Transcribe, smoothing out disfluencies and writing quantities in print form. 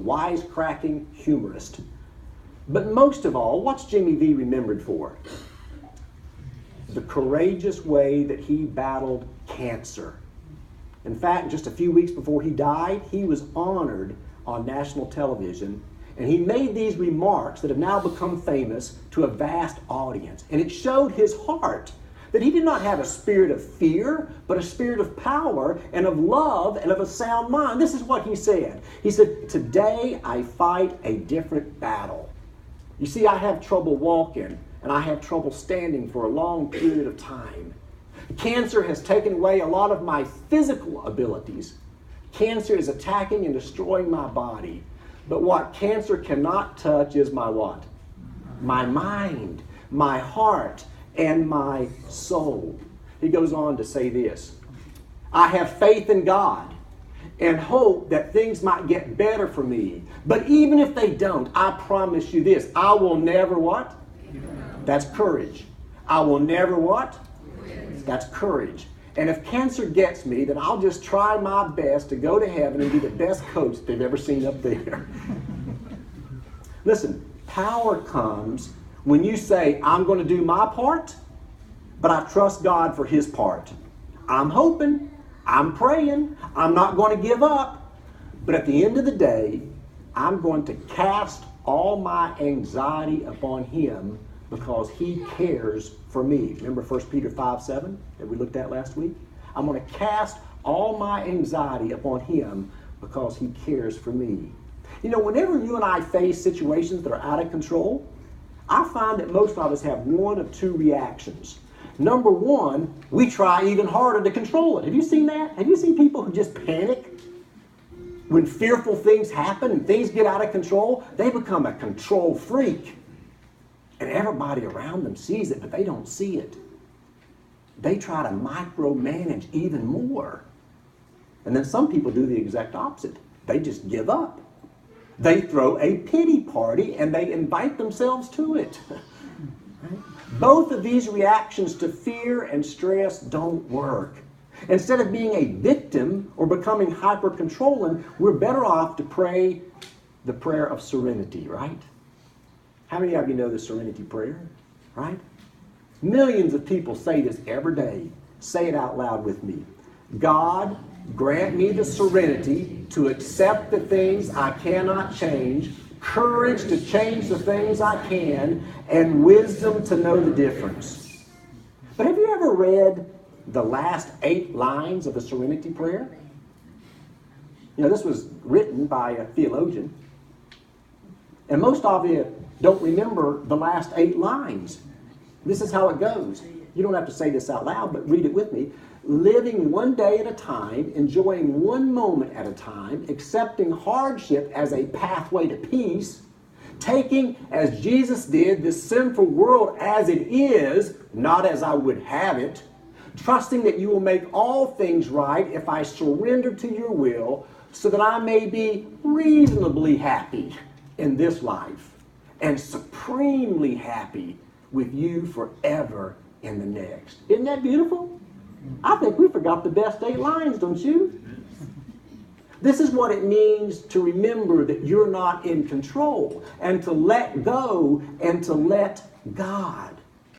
wisecracking humorist. But most of all, what's Jimmy V remembered for? The courageous way that he battled cancer. In fact, just a few weeks before he died, he was honored on national television, and he made these remarks that have now become famous to a vast audience. And it showed his heart that he did not have a spirit of fear, but a spirit of power and of love and of a sound mind. This is what he said. He said, "Today I fight a different battle. You see, I have trouble walking, and I have trouble standing for a long period of time. Cancer has taken away a lot of my physical abilities. Cancer is attacking and destroying my body. But what cancer cannot touch is my what? My mind, my heart, and my soul." He goes on to say this, "I have faith in God and hope that things might get better for me. But even if they don't, I promise you this, I will never what?" That's courage. I will never what? That's courage. "And if cancer gets me, then I'll just try my best to go to heaven and be the best coach they've ever seen up there." Listen, power comes when you say, "I'm going to do my part, but I trust God for his part. I'm hoping, I'm praying, I'm not going to give up, but at the end of the day, I'm going to cast all my anxiety upon him because he cares for me." Remember 1 Peter 5:7 that we looked at last week? I'm going to cast all my anxiety upon him because he cares for me. You know, whenever you and I face situations that are out of control, I find that most of us have one of two reactions. Number one, we try even harder to control it. Have you seen that? Have you seen people who just panic when fearful things happen and things get out of control? They become a control freak. And everybody around them sees it, but they don't see it. They try to micromanage even more. And then some people do the exact opposite. They just give up. They throw a pity party and they invite themselves to it. Right? Both of these reactions to fear and stress don't work. Instead of being a victim or becoming hyper-controlling, we're better off to pray the prayer of serenity, right? How many of you know the serenity prayer? Right? Millions of people say this every day. Say it out loud with me. "God, grant me the serenity to accept the things I cannot change, courage to change the things I can, and wisdom to know the difference." But have you ever read the last 8 lines of the serenity prayer? You know, this was written by a theologian. And most of you don't remember the last 8 lines. This is how it goes. You don't have to say this out loud, but read it with me. "Living one day at a time, enjoying one moment at a time, accepting hardship as a pathway to peace, taking, as Jesus did, this sinful world as it is, not as I would have it, trusting that you will make all things right if I surrender to your will, so that I may be reasonably happy in this life and supremely happy with you forever in the next." Isn't that beautiful? I think we forgot the best 8 lines, don't you? This is what it means to remember that you're not in control and to let go and to let God.